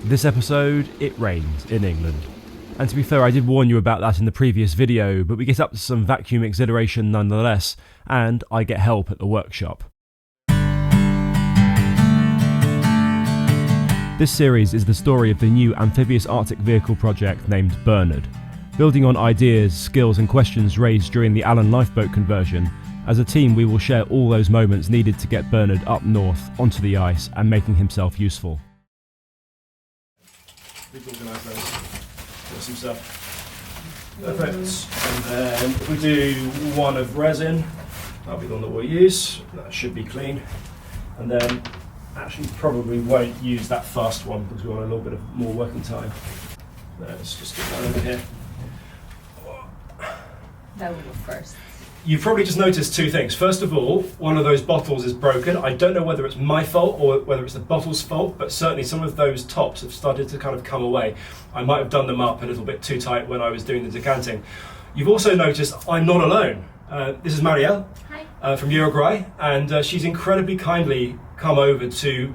This episode, it rains in England. And to be fair, I did warn you about that in the previous video, but we get up to some vacuum exhilaration nonetheless, and I get help at the workshop. This series is the story of the new amphibious Arctic vehicle project named Bernard. Building on ideas, skills and questions raised during the Allen lifeboat conversion, as a team we will share all those moments needed to get Bernard up north, onto the ice and making himself useful. We've organised those. Got some stuff. Perfect. And then if we do one of resin, that'll be the one that we'll use. That should be clean. And then actually probably won't use that fast one because we want a little bit of more working time. Let's just get that over here. That will go first. You've probably just noticed two things. First of all, one of those bottles is broken. I don't know whether it's my fault or whether it's the bottle's fault, but certainly some of those tops have started to kind of come away. I might have done them up a little bit too tight when I was doing the decanting. You've also noticed I'm not alone. This is Mariel. Hi. From Uruguay, and she's incredibly kindly come over to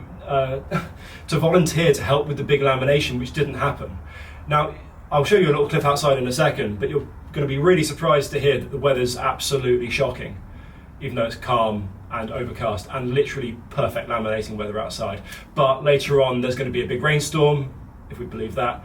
volunteer to help with the big lamination, which didn't happen. Now, I'll show you a little clip outside in a second, but you're going to be really surprised to hear that the weather's absolutely shocking, even though it's calm and overcast and literally perfect laminating weather outside. But later on there's going to be a big rainstorm, if we believe that,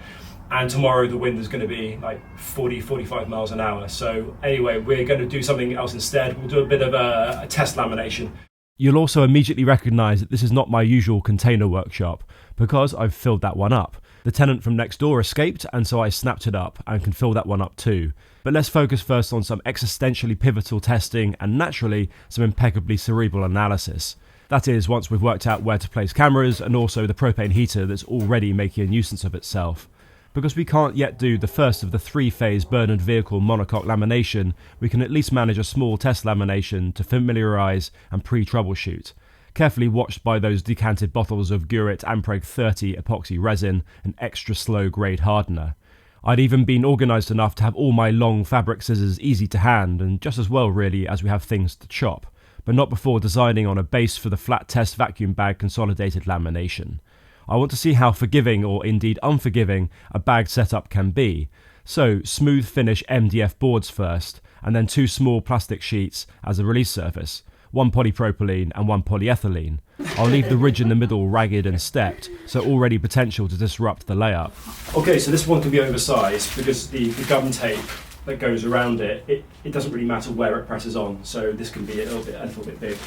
and tomorrow the wind is going to be like 40-45 miles an hour. So anyway, we're going to do something else instead. We'll do a bit of a test lamination. You'll also immediately recognise that this is not my usual container workshop, because I've filled that one up. The tenant from next door escaped, and so I snapped it up and can fill that one up too. But let's focus first on some existentially pivotal testing and naturally some impeccably cerebral analysis. That is, once we've worked out where to place cameras and also the propane heater that's already making a nuisance of itself. Because we can't yet do the first of the three-phase Bernard vehicle monocoque lamination, we can at least manage a small test lamination to familiarise and pre-troubleshoot. Carefully watched by those decanted bottles of Gurit Ampreg 30 epoxy resin, an extra slow grade hardener. I'd even been organised enough to have all my long fabric scissors easy to hand, and just as well really as we have things to chop, but not before deciding on a base for the flat test vacuum bag consolidated lamination. I want to see how forgiving or indeed unforgiving a bag setup can be, so smooth finish MDF boards first, and then two small plastic sheets as a release surface. One polypropylene and one polyethylene. I'll leave the ridge in the middle ragged and stepped, so already potential to disrupt the layup. Okay, so this one can be oversized because the gum tape that goes around it doesn't really matter where it presses on, so this can be a little bit big.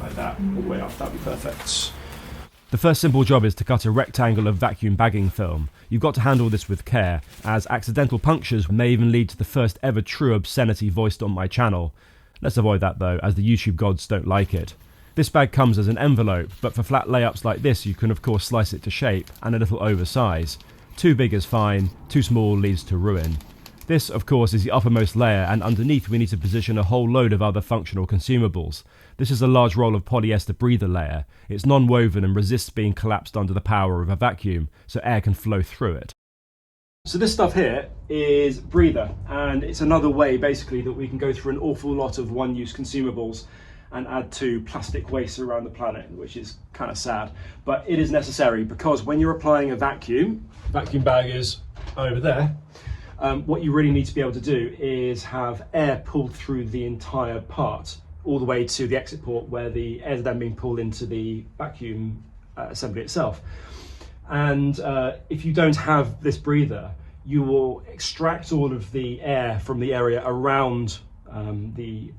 Like that, all the way up, that'd be perfect. The first simple job is to cut a rectangle of vacuum bagging film. You've got to handle this with care, as accidental punctures may even lead to the first ever true obscenity voiced on my channel. Let's avoid that though, as the YouTube gods don't like it. This bag comes as an envelope, but for flat layups like this you can of course slice it to shape, and a little oversize. Too big is fine, too small leads to ruin. This of course is the uppermost layer, and underneath we need to position a whole load of other functional consumables. This is a large roll of polyester breather layer. It's non-woven and resists being collapsed under the power of a vacuum, so air can flow through it. So this stuff here is breather, and it's another way basically that we can go through an awful lot of one-use consumables and add to plastic waste around the planet, which is kind of sad, but it is necessary because when you're applying a vacuum bag is over there, what you really need to be able to do is have air pulled through the entire part all the way to the exit port where the air is then being pulled into the vacuum assembly itself. And if you don't have this breather, you will extract all of the air from the area around the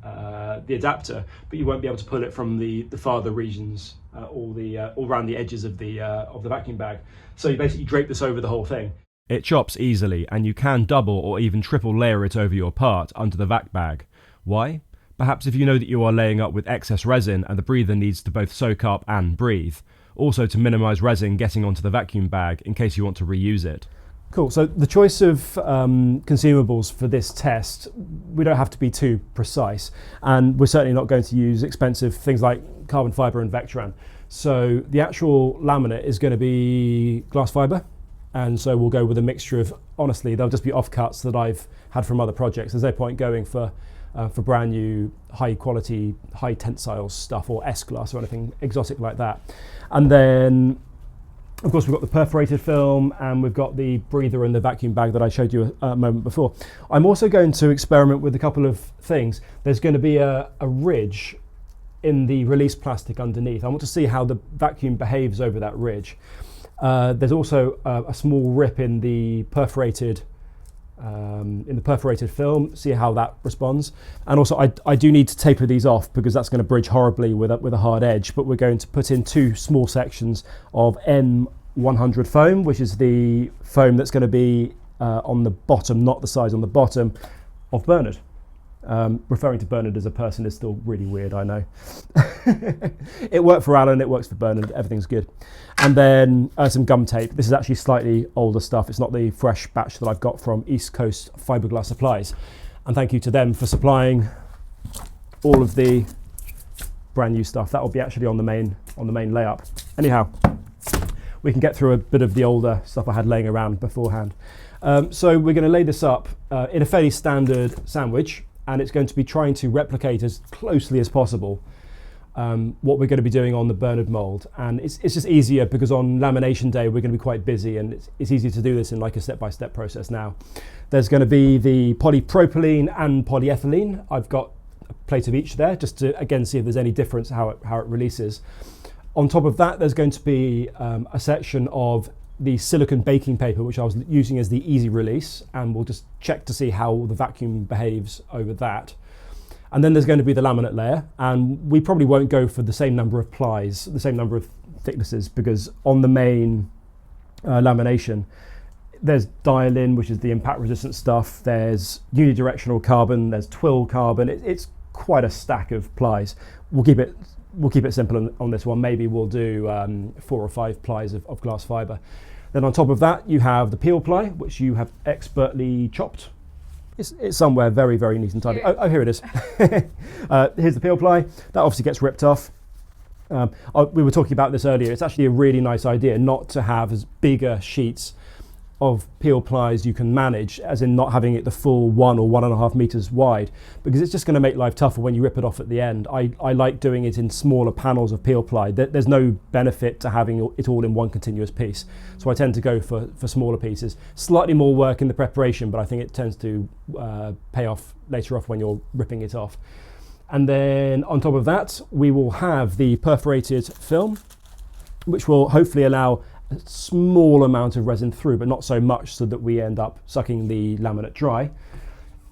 adapter, but you won't be able to pull it from the farther regions all around the edges of the vacuum bag. So you basically drape this over the whole thing. It chops easily, and you can double or even triple layer it over your part under the vac bag. Why? Perhaps if you know that you are laying up with excess resin and the breather needs to both soak up and breathe. Also to minimise resin getting onto the vacuum bag in case you want to reuse it. Cool, so the choice of consumables for this test, we don't have to be too precise, and we're certainly not going to use expensive things like carbon fibre and Vectran. So the actual laminate is going to be glass fibre, and so we'll go with a mixture of, honestly, they'll just be offcuts that I've had from other projects. There's no point going for brand new, high quality, high tensile stuff or S-glass or anything exotic like that. And then Of course, we've got the perforated film and we've got the breather and the vacuum bag that I showed you a moment before. I'm also going to experiment with a couple of things. There's going to be a ridge in the release plastic underneath. I want to see how the vacuum behaves over that ridge. There's also a small rip in the perforated film, see how that responds. And also I do need to taper these off because that's going to bridge horribly with a hard edge, but we're going to put in 2 small sections of N100 foam, which is the foam that's going to be on the bottom, not the sides on the bottom of Bernard. Referring to Bernard as a person is still really weird, I know. It worked for Alan, it works for Bernard, everything's good. And then some gum tape. This is actually slightly older stuff. It's not the fresh batch that I've got from East Coast Fiberglass Supplies. And thank you to them for supplying all of the brand new stuff. That will be actually on the main layup. Anyhow, we can get through a bit of the older stuff I had laying around beforehand. So we're going to lay this up in a fairly standard sandwich, and it's going to be trying to replicate as closely as possible what we're going to be doing on the Bernard mould. And it's just easier because on lamination day we're going to be quite busy, and it's easy to do this in like a step-by-step process now. There's going to be the polypropylene and polyethylene. I've got a plate of each there just to again see if there's any difference how it releases. On top of that there's going to be a section of the silicone baking paper, which I was using as the easy release, and we'll just check to see how the vacuum behaves over that. And then there's going to be the laminate layer, and we probably won't go for the same number of plies, the same number of thicknesses, because on the main lamination there's dial-in, which is the impact resistant stuff, there's unidirectional carbon, there's twill carbon. It's quite a stack of plies. We'll keep it simple on this one. Maybe we'll do 4 or 5 plies of glass fibre. Then on top of that you have the peel ply, which you have expertly chopped. It's somewhere very, very neat and tidy. Oh, here it is. Here's the peel ply. That obviously gets ripped off. We were talking about this earlier. It's actually a really nice idea not to have as bigger sheets of peel plies you can manage, as in not having it the full 1 or 1.5 meters wide, because it's just going to make life tougher when you rip it off at the end. I like doing it in smaller panels of peel ply. There's no benefit to having it all in one continuous piece, so I tend to go for smaller pieces. Slightly more work in the preparation, but I think it tends to pay off later off when you're ripping it off. And then on top of that we will have the perforated film, which will hopefully allow a small amount of resin through, but not so much so that we end up sucking the laminate dry.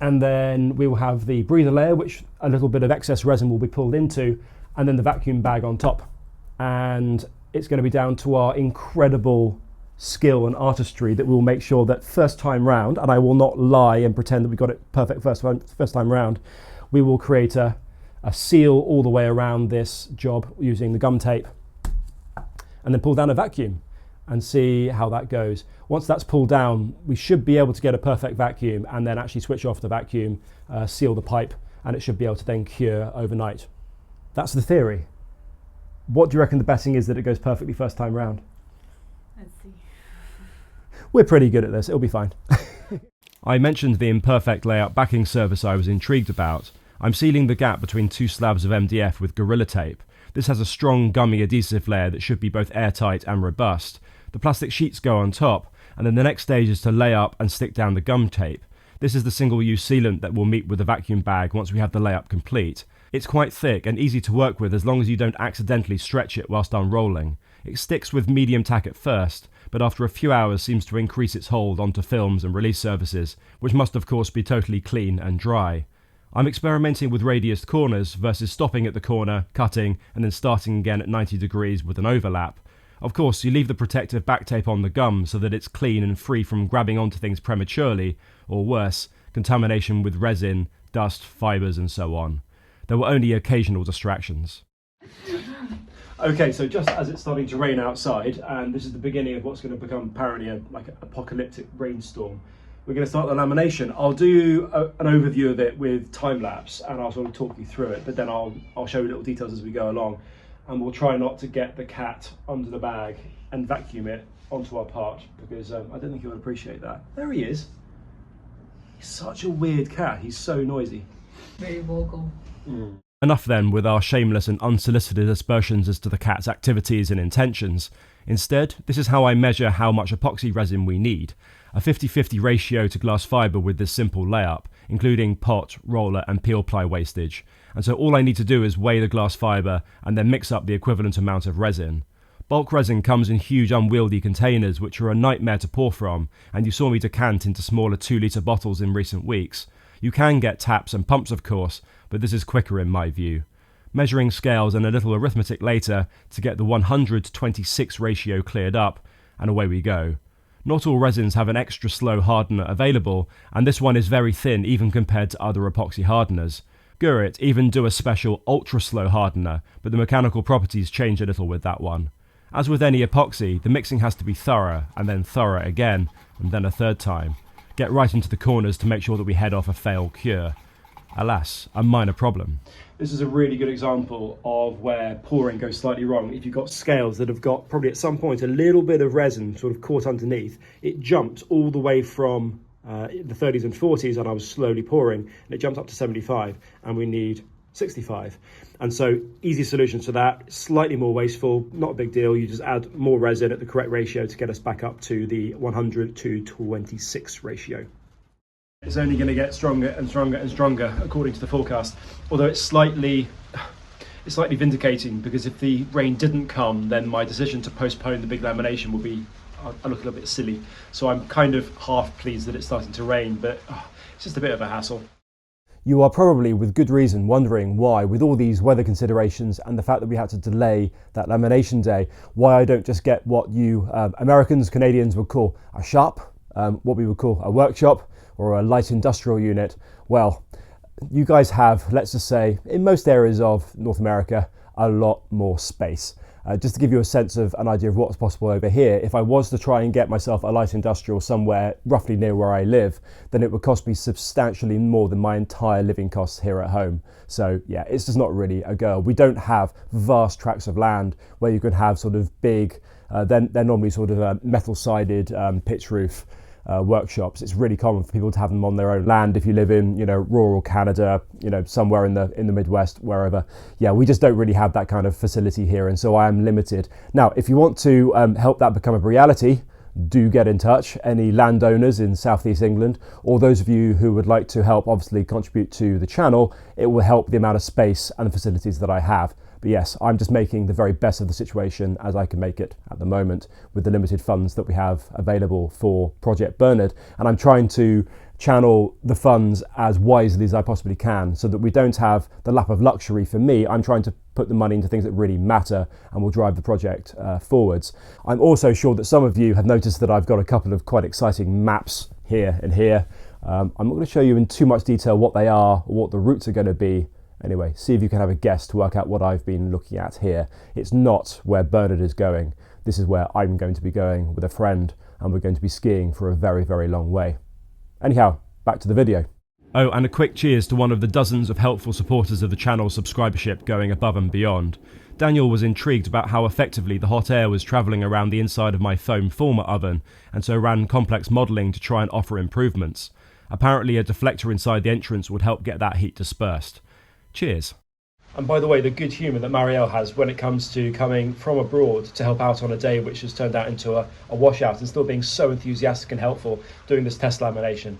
And then we will have the breather layer, which a little bit of excess resin will be pulled into, and then the vacuum bag on top. And it's going to be down to our incredible skill and artistry that we will make sure that first time round, and I will not lie and pretend that we got it perfect first time round, we will create a seal all the way around this job using the gum tape, and then pull down a vacuum and see how that goes. Once that's pulled down, we should be able to get a perfect vacuum and then actually switch off the vacuum, seal the pipe, and it should be able to then cure overnight. That's the theory. What do you reckon the betting is that it goes perfectly first time round? Let's see. We're pretty good at this, it'll be fine. I mentioned the imperfect layout backing surface I was intrigued about. I'm sealing the gap between 2 slabs of MDF with Gorilla Tape. This has a strong gummy adhesive layer that should be both airtight and robust. The plastic sheets go on top, and then the next stage is to lay up and stick down the gum tape. This is the single-use sealant that will meet with the vacuum bag once we have the layup complete. It's quite thick and easy to work with as long as you don't accidentally stretch it whilst unrolling. It sticks with medium tack at first, but after a few hours seems to increase its hold onto films and release surfaces, which must of course be totally clean and dry. I'm experimenting with radiused corners versus stopping at the corner, cutting, and then starting again at 90 degrees with an overlap. Of course, you leave the protective back tape on the gum so that it's clean and free from grabbing onto things prematurely, or worse, contamination with resin, dust, fibres and so on. There were only occasional distractions. Okay, so just as it's starting to rain outside, and this is the beginning of what's going to become apparently an apocalyptic rainstorm, we're going to start the lamination. I'll do an overview of it with time lapse, and I'll sort of talk you through it, but then I'll show you little details as we go along, and we'll try not to get the cat under the bag and vacuum it onto our part, because I don't think he would appreciate that. There he is. He's such a weird cat. He's so noisy. Very vocal. Enough then with our shameless and unsolicited aspersions as to the cat's activities and intentions. Instead, this is how I measure how much epoxy resin we need. A 50-50 ratio to glass fibre with this simple layup, including pot, roller and peel ply wastage. And so all I need to do is weigh the glass fibre and then mix up the equivalent amount of resin. Bulk resin comes in huge unwieldy containers which are a nightmare to pour from, and you saw me decant into smaller 2-litre bottles in recent weeks. You can get taps and pumps of course, but this is quicker in my view. Measuring scales and a little arithmetic later to get the 100-26 ratio cleared up, and away we go. Not all resins have an extra slow hardener available, and this one is very thin even compared to other epoxy hardeners. Gurit even do a special ultra slow hardener, but the mechanical properties change a little with that one. As with any epoxy, the mixing has to be thorough, and then thorough again, and then a third time. Get right into the corners to make sure that we head off a failed cure. Alas, a minor problem. This is a really good example of where pouring goes slightly wrong. If you've got scales that have got probably at some point a little bit of resin sort of caught underneath, it jumps all the way from the 30s and 40s, and I was slowly pouring, and it jumped up to 75, and we need 65. And so easy solution to that, slightly more wasteful, not a big deal. You just add more resin at the correct ratio to get us back up to the 100-26 ratio. It's only going to get stronger and stronger and stronger according to the forecast, although it's slightly vindicating, because if the rain didn't come, then my decision to postpone the big lamination will be I look a little bit silly. So I'm kind of half pleased that it's starting to rain, but it's just a bit of a hassle. You are probably, with good reason, wondering why, with all these weather considerations and the fact that we had to delay that lamination day, why I don't just get what you Americans, Canadians would call a shop, what we would call a workshop, or a light industrial unit. Well, you guys have, let's just say, in most areas of North America, a lot more space. Just to give you a sense of an idea of what's possible over here, if I was to try and get myself a light industrial somewhere roughly near where I live, then it would cost me substantially more than my entire living costs here at home. So yeah, it's just not really a go. We don't have vast tracts of land where you can have sort of big, they're normally sort of metal-sided pitch roof workshops. It's really common for people to have them on their own land if you live in, rural Canada, somewhere in the Midwest, wherever. Yeah, we just don't really have that kind of facility here, and so I am limited. Now, if you want to help that become a reality, do get in touch. Any landowners in Southeast England, or those of you who would like to help obviously contribute to the channel, it will help the amount of space and the facilities that I have. But yes, I'm just making the very best of the situation as I can make it at the moment with the limited funds that we have available for Project Bernard. And I'm trying to channel the funds as wisely as I possibly can so that we don't have the lap of luxury for me. I'm trying to put the money into things that really matter and will drive the project forwards. I'm also sure that some of you have noticed that I've got a couple of quite exciting maps here and here. I'm not going to show you in too much detail what they are or what the routes are going to be. Anyway, see if you can have a guess to work out what I've been looking at here. It's not where Bernard is going. This is where I'm going to be going with a friend, and we're going to be skiing for a very, very long way. Anyhow, back to the video. Oh, and a quick cheers to one of the dozens of helpful supporters of the channel's subscribership going above and beyond. Daniel was intrigued about how effectively the hot air was travelling around the inside of my foam former oven, and so ran complex modelling to try and offer improvements. Apparently a deflector inside the entrance would help get that heat dispersed. Cheers. And by the way, the good humour that Mariel has when it comes to coming from abroad to help out on a day which has turned out into a washout, and still being so enthusiastic and helpful doing this test lamination.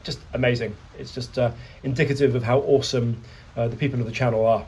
Just amazing. It's just indicative of how awesome the people of the channel are.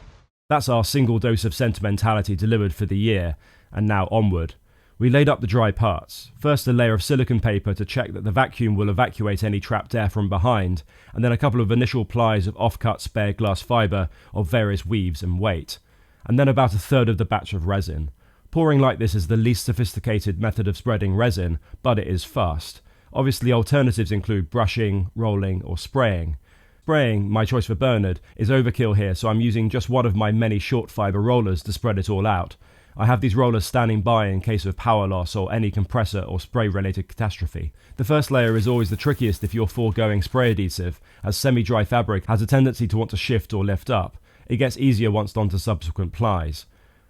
That's our single dose of sentimentality delivered for the year, and now onward. We laid up the dry parts. First a layer of silicone paper to check that the vacuum will evacuate any trapped air from behind, and then a couple of initial plies of off-cut spare glass fibre of various weaves and weight, and then about a third of the batch of resin. Pouring like this is the least sophisticated method of spreading resin, but it is fast. Obviously alternatives include brushing, rolling or spraying. Spraying, my choice for Bernard, is overkill here, so I'm using just one of my many short fibre rollers to spread it all out. I have these rollers standing by in case of power loss or any compressor or spray related catastrophe. The first layer is always the trickiest if you're foregoing spray adhesive, as semi-dry fabric has a tendency to want to shift or lift up. It gets easier once onto subsequent plies.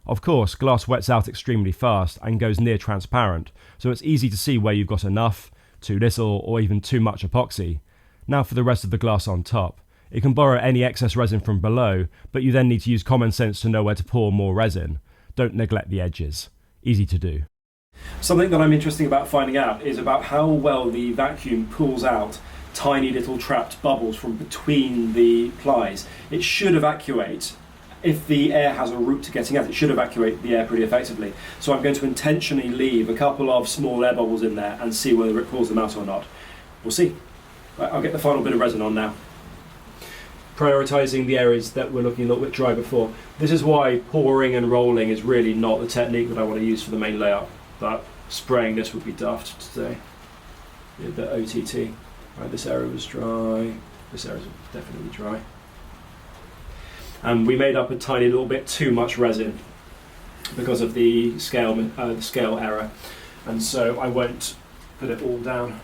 Of course, glass wets out extremely fast and goes near transparent, so it's easy to see where you've got enough, too little or even too much epoxy. Now for the rest of the glass on top. It can borrow any excess resin from below, but you then need to use common sense to know where to pour more resin. Don't neglect the edges. Easy to do. Something that I'm interested about finding out is about how well the vacuum pulls out tiny little trapped bubbles from between the plies. It should evacuate. If the air has a route to getting out, it should evacuate the air pretty effectively. So I'm going to intentionally leave a couple of small air bubbles in there and see whether it pulls them out or not. We'll see. Right, I'll get the final bit of resin on now. Prioritising the areas that were looking a little bit dry before. This is why pouring and rolling is really not the technique that I want to use for the main layout, but spraying this would be daft today. The OTT. Right, this area was dry, this area is definitely dry. And we made up a tiny little bit too much resin because of the scale error, and so I won't put it all down.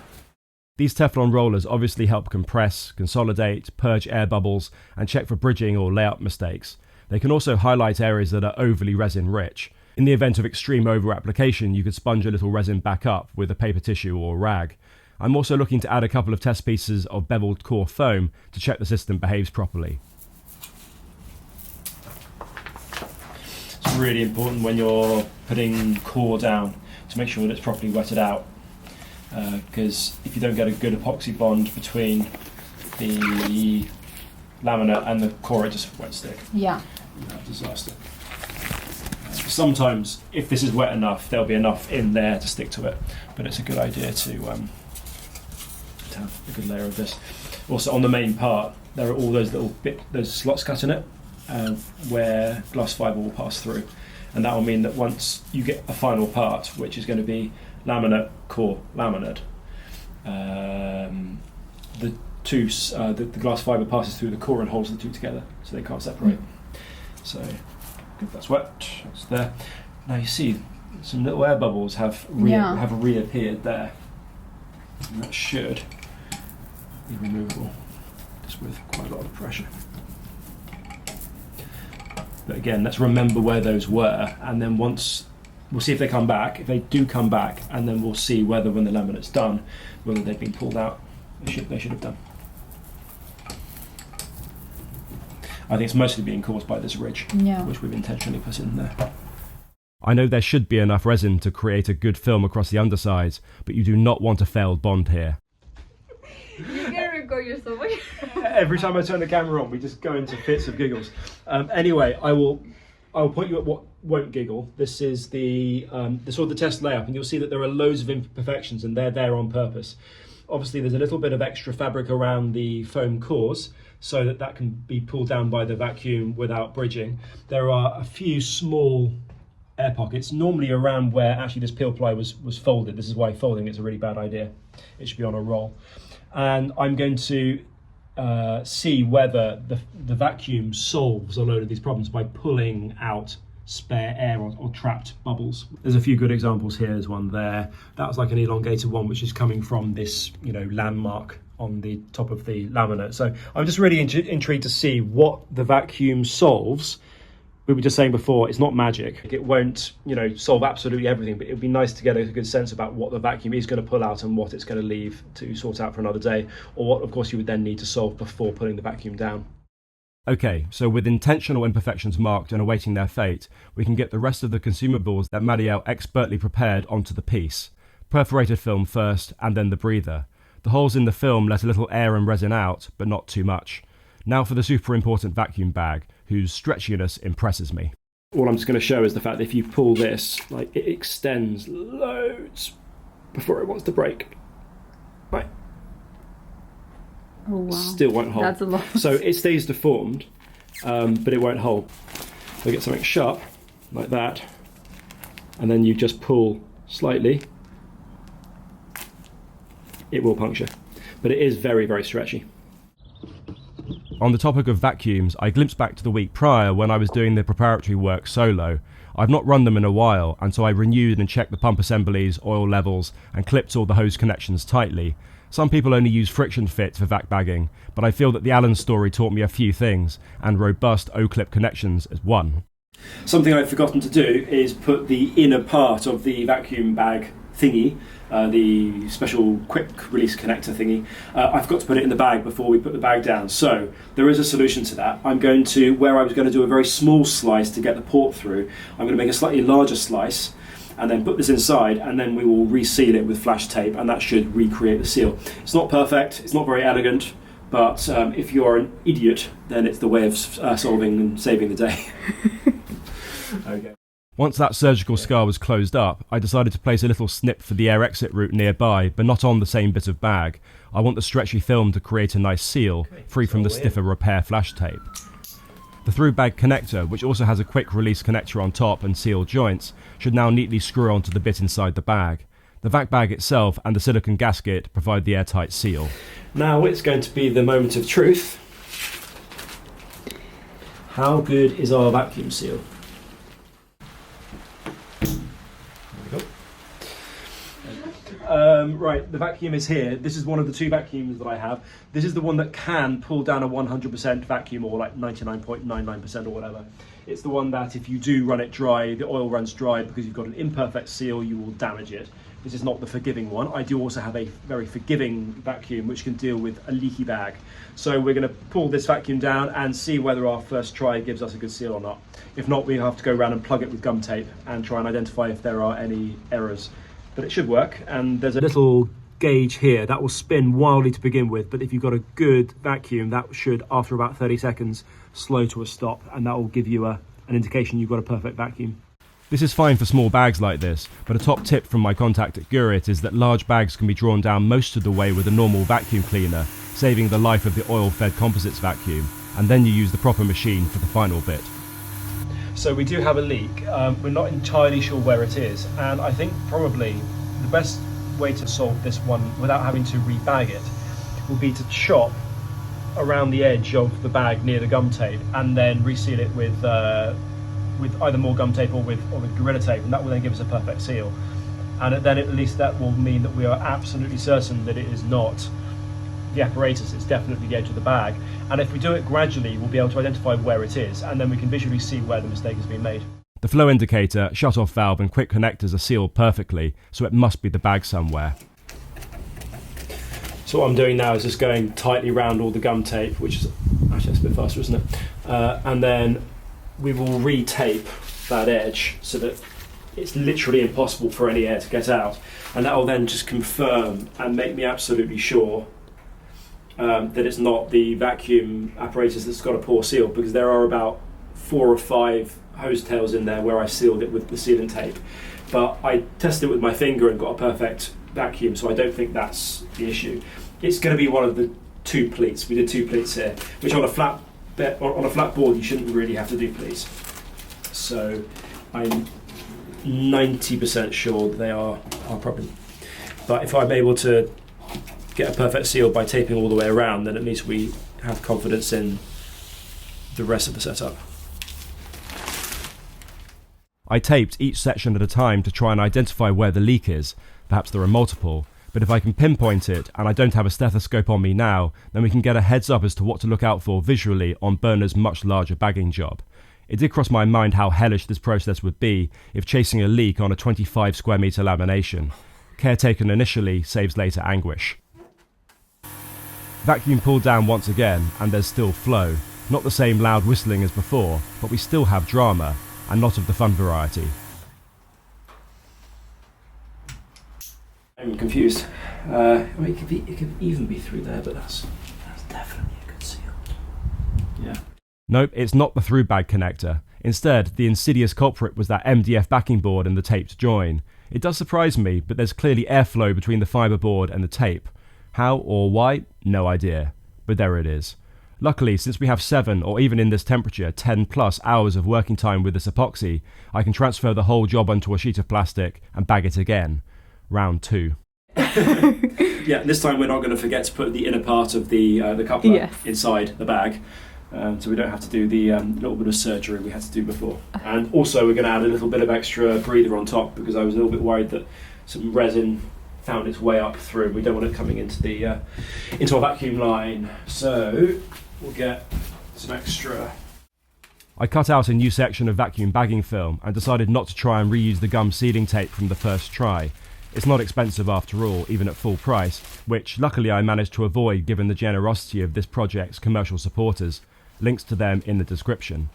These Teflon rollers obviously help compress, consolidate, purge air bubbles, and check for bridging or layout mistakes. They can also highlight areas that are overly resin rich. In the event of extreme over-application, you could sponge a little resin back up with a paper tissue or rag. I'm also looking to add a couple of test pieces of beveled core foam to check the system behaves properly. It's really important when you're putting core down to make sure that it's properly wetted out, because if you don't get a good epoxy bond between the laminate and the core, it just won't stick. Yeah. You have disaster. Sometimes, if this is wet enough, there'll be enough in there to stick to it, but it's a good idea to have a good layer of this. Also, on the main part, there are all those those slots cut in it, where glass fibre will pass through, and that will mean that once you get a final part, which is going to be laminate, core, laminate, the glass fibre passes through the core and holds the two together, so they can't separate. So, if that's wet, that's there. Now you see some little air bubbles have reappeared there, and that should be removable just with quite a lot of pressure. But again, let's remember where those were, and then once we'll see if they come back. If they do come back, and then we'll see whether, when the laminate's done, whether they've been pulled out. They should have done. I think it's mostly being caused by this ridge, which we've intentionally put in there. I know there should be enough resin to create a good film across the undersides, but you do not want a failed bond here. You can record yourself. Every time I turn the camera on, we just go into fits of giggles. Anyway, I will point you at what won't giggle. This is the sort of the test layout, and you'll see that there are loads of imperfections, and they're there on purpose. Obviously, there's a little bit of extra fabric around the foam cores, so that can be pulled down by the vacuum without bridging. There are a few small air pockets, normally around where actually this peel ply was folded. This is why folding is a really bad idea. It should be on a roll. And I'm going to see whether the vacuum solves a load of these problems by pulling out spare air or trapped bubbles. There's a few good examples here. There's one there. That was like an elongated one, which is coming from this, landmark on the top of the laminate. So I'm just really intrigued to see what the vacuum solves. We were just saying before, it's not magic. It won't, solve absolutely everything, but it'd be nice to get a good sense about what the vacuum is going to pull out and what it's going to leave to sort out for another day, or what, of course, you would then need to solve before putting the vacuum down. Okay, so with intentional imperfections marked and awaiting their fate, we can get the rest of the consumables that Mariel expertly prepared onto the piece. Perforated film first, and then the breather. The holes in the film let a little air and resin out, but not too much. Now for the super important vacuum bag, whose stretchiness impresses me. All I'm just going to show is the fact that if you pull this, it extends loads before it wants to break. Right. Oh, wow. Still won't hold. That's a lot. So it stays deformed, but it won't hold. So get something sharp, like that, and then you just pull slightly, it will puncture. But it is very, very stretchy. On the topic of vacuums, I glimpsed back to the week prior when I was doing the preparatory work solo. I've not run them in a while, and so I renewed and checked the pump assemblies, oil levels, and clipped all the hose connections tightly. Some people only use friction fit for vac bagging, but I feel that the Allen story taught me a few things, and robust O-clip connections is one. Something I've forgotten to do is put the inner part of the vacuum bag thingy, the special quick release connector thingy, I forgot to put it in the bag before we put the bag down. So there is a solution to that. I'm going to, where I was going to do a very small slice to get the port through, I'm going to make a slightly larger slice, and then put this inside, and then we will reseal it with flash tape, and that should recreate the seal. It's not perfect, it's not very elegant, but if you're an idiot, then it's the way of solving and saving the day. Okay. Once that surgical scar was closed up, I decided to place a little snip for the air exit route nearby, but not on the same bit of bag. I want the stretchy film to create a nice seal, free from the stiffer repair flash tape. The through bag connector, which also has a quick release connector on top and seal joints, should now neatly screw onto the bit inside the bag. The vac bag itself and the silicone gasket provide the airtight seal. Now it's going to be the moment of truth. How good is our vacuum seal? Right, the vacuum is here. This is one of the two vacuums that I have. This is the one that can pull down a 100% vacuum, or like 99.99% or whatever. It's the one that if you do run it dry, the oil runs dry because you've got an imperfect seal, you will damage it. This is not the forgiving one. I do also have a very forgiving vacuum which can deal with a leaky bag. So we're going to pull this vacuum down and see whether our first try gives us a good seal or not. If not, we have to go around and plug it with gum tape and try and identify if there are any errors. But it should work, and there's a little gauge here that will spin wildly to begin with, but if you've got a good vacuum, that should, after about 30 seconds, slow to a stop, and that will give you an indication you've got a perfect vacuum. This is fine for small bags like this, but a top tip from my contact at Gurit is that large bags can be drawn down most of the way with a normal vacuum cleaner, saving the life of the oil-fed composites vacuum, and then you use the proper machine for the final bit. So we do have a leak. We're not entirely sure where it is, and I think probably the best way to solve this one without having to rebag it will be to chop around the edge of the bag near the gum tape and then reseal it with either more gum tape or with Gorilla Tape, and that will then give us a perfect seal. And then at least that will mean that we are absolutely certain that it is not the apparatus, it's definitely the edge of the bag. And if we do it gradually, we'll be able to identify where it is, and then we can visually see where the mistake has been made. The flow indicator, shut-off valve and quick connectors are sealed perfectly, so it must be the bag somewhere. So what I'm doing now is just going tightly round all the gum tape, which is actually that's a bit faster, isn't it? And then we will re-tape that edge so that it's literally impossible for any air to get out, and that will then just confirm and make me absolutely sure that it's not the vacuum apparatus that's got a poor seal, because there are about 4 or 5 hose tails in there where I sealed it with the sealant tape, but I tested it with my finger and got a perfect vacuum, so I don't think that's the issue. It's going to be one of the 2 pleats. We did 2 pleats here, which on a flat board you shouldn't really have to do pleats. So I'm 90% sure that they are our problem. But if I'm able to get a perfect seal by taping all the way around, then at least we have confidence in the rest of the setup. I taped each section at a time to try and identify where the leak is. Perhaps there are multiple, but if I can pinpoint it and I don't have a stethoscope on me now, then we can get a heads up as to what to look out for visually on Bernard's much larger bagging job. It did cross my mind how hellish this process would be if chasing a leak on a 25 square metre lamination. Care taken initially saves later anguish. Vacuum pulled down once again, and there's still flow. Not the same loud whistling as before, but we still have drama, and not of the fun variety. I'm confused. It could even be through there, but that's definitely a good seal. Yeah. Nope, it's not the through bag connector. Instead, the insidious culprit was that MDF backing board and the taped join. It does surprise me, but there's clearly airflow between the fibre board and the tape. How or why? No idea. But there it is. Luckily, since we have 7, or even in this temperature, 10 plus hours of working time with this epoxy, I can transfer the whole job onto a sheet of plastic and bag it again. Round 2. Yeah, this time we're not going to forget to put the inner part of the coupler inside the bag, so we don't have to do the little bit of surgery we had to do before. And also we're going to add a little bit of extra breather on top, because I was a little bit worried that some resin found its way up through. We don't want it coming into our vacuum line, so we'll get some extra. I cut out a new section of vacuum bagging film and decided not to try and reuse the gum sealing tape from the first try. It's not expensive after all, even at full price, which luckily I managed to avoid given the generosity of this project's commercial supporters. Links to them in the description.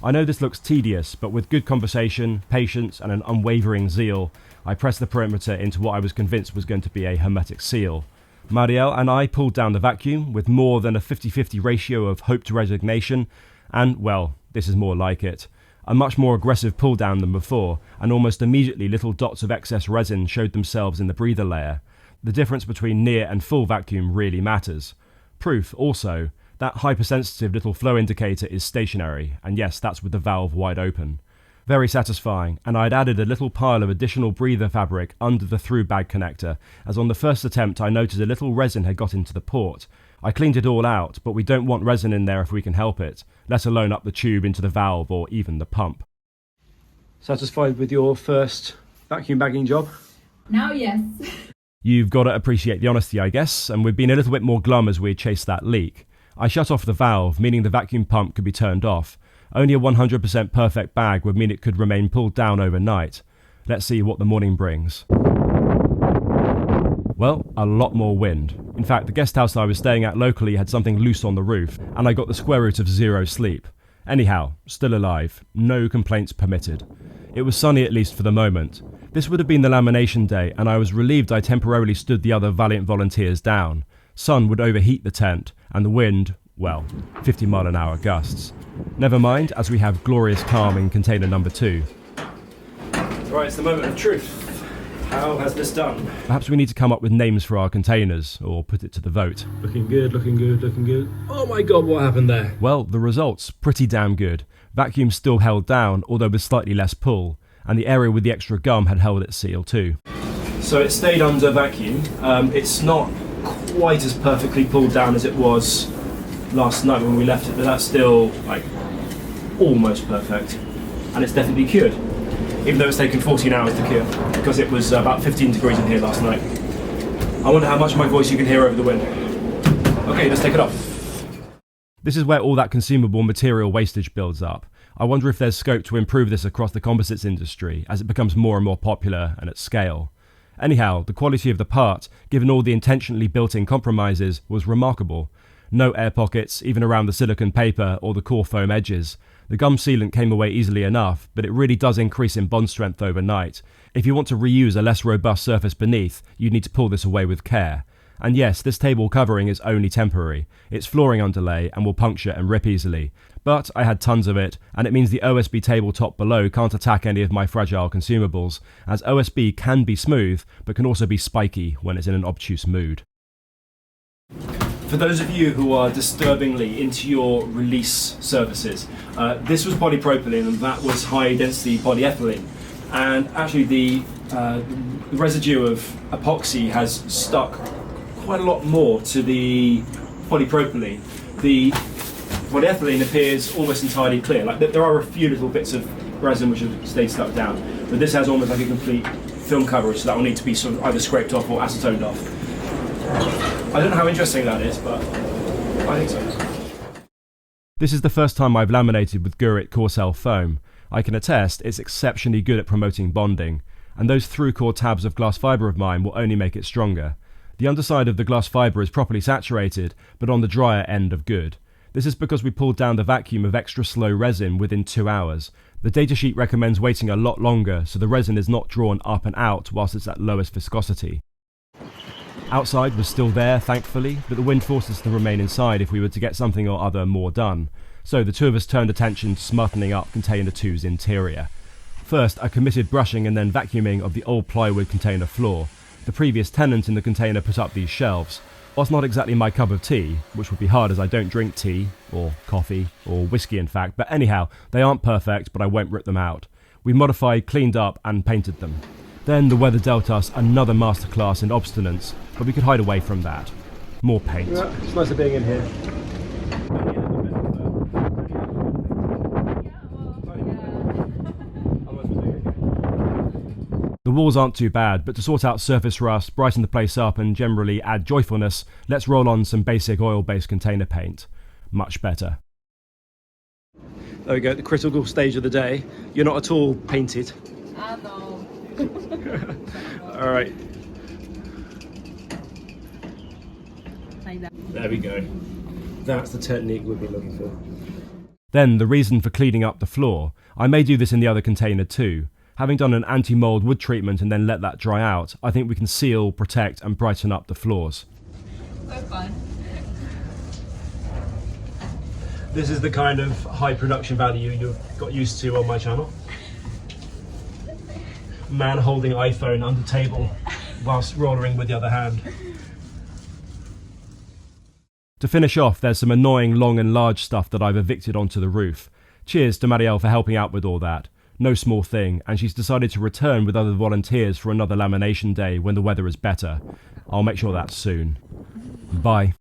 I know this looks tedious, but with good conversation, patience, and an unwavering zeal, I pressed the perimeter into what I was convinced was going to be a hermetic seal. Mariel and I pulled down the vacuum with more than a 50-50 ratio of hope to resignation, and, well, this is more like it. A much more aggressive pull down than before, and almost immediately little dots of excess resin showed themselves in the breather layer. The difference between near and full vacuum really matters. Proof, also, that hypersensitive little flow indicator is stationary, and yes, that's with the valve wide open. Very satisfying, and I'd added a little pile of additional breather fabric under the through bag connector, as on the first attempt I noted a little resin had got into the port. I cleaned it all out, but we don't want resin in there if we can help it, let alone up the tube into the valve or even the pump. Satisfied with your first vacuum bagging job? Now, yes. You've got to appreciate the honesty, I guess, and we've been a little bit more glum as we chased that leak. I shut off the valve, meaning the vacuum pump could be turned off. Only a 100% perfect bag would mean it could remain pulled down overnight. Let's see what the morning brings. Well, a lot more wind. In fact, the guest house I was staying at locally had something loose on the roof, and I got the square root of 0 sleep. Anyhow, still alive. No complaints permitted. It was sunny at least for the moment. This would have been the lamination day, and I was relieved I temporarily stood the other valiant volunteers down. Sun would overheat the tent, and the wind, well, 50-mile-an-hour gusts. Never mind, as we have glorious calm in container number 2. Right, it's the moment of truth. How has this done? Perhaps we need to come up with names for our containers, or put it to the vote. Looking good, looking good, looking good. Oh my god, what happened there? Well, the results, pretty damn good. Vacuum still held down, although with slightly less pull, and the area with the extra gum had held its seal too. So it stayed under vacuum. It's not quite as perfectly pulled down as it was last night when we left it, but that's still like almost perfect, and it's definitely cured, even though it's taken 14 hours to cure because it was about 15 degrees in here last night. I wonder how much of my voice you can hear over the wind. Okay, let's take it off. This is where all that consumable material wastage builds up. I wonder if there's scope to improve this across the composites industry as it becomes more and more popular and at scale. Anyhow, the quality of the part, given all the intentionally built-in compromises, was remarkable. No air pockets, even around the silicone paper or the core foam edges. The gum sealant came away easily enough, but it really does increase in bond strength overnight. If you want to reuse a less robust surface beneath, you need to pull this away with care. And yes, this table covering is only temporary. It's flooring underlay and will puncture and rip easily. But I had tons of it, and it means the OSB tabletop below can't attack any of my fragile consumables, as OSB can be smooth, but can also be spiky when it's in an obtuse mood. For those of you who are disturbingly into your release surfaces, this was polypropylene and that was high density polyethylene. And actually the residue of epoxy has stuck quite a lot more to the polypropylene. The polyethylene appears almost entirely clear. Like there are a few little bits of resin which have stayed stuck down, but this has almost like a complete film coverage, so that will need to be sort of either scraped off or acetoned off. I don't know how interesting that is, but I think so. This is the first time I've laminated with Gurit Corcel foam. I can attest it's exceptionally good at promoting bonding, and those through-core tabs of glass fibre of mine will only make it stronger. The underside of the glass fibre is properly saturated, but on the drier end of good. This is because we pulled down the vacuum of extra slow resin within 2 hours. The datasheet recommends waiting a lot longer, so the resin is not drawn up and out whilst it's at lowest viscosity. Outside was still there, thankfully, but the wind forced us to remain inside if we were to get something or other more done. So the two of us turned attention to smartening up Container 2's interior. First, a committed brushing and then vacuuming of the old plywood container floor. The previous tenant in the container put up these shelves. Whilst not exactly my cup of tea, which would be hard as I don't drink tea, or coffee, or whiskey in fact, but anyhow, they aren't perfect, but I won't rip them out. We modified, cleaned up, and painted them. Then the weather dealt us another masterclass in obstinance, but we could hide away from that. More paint. Yeah, it's nicer being in here. The walls aren't too bad, but to sort out surface rust, brighten the place up, and generally add joyfulness, let's roll on some basic oil-based container paint. Much better. There we go, the critical stage of the day. You're not at all painted. No. All right. Like that. There we go. That's the technique we've been looking for. Then the reason for cleaning up the floor. I may do this in the other container too. Having done an anti-mould wood treatment and then let that dry out, I think we can seal, protect and brighten up the floors. So fun. This is the kind of high production value you've got used to on my channel. Man holding iPhone under table whilst rollering with the other hand. To finish off, there's some annoying long and large stuff that I've evicted onto the roof. Cheers to Mariel for helping out with all that. No small thing, and she's decided to return with other volunteers for another lamination day when the weather is better. I'll make sure that's soon. Bye.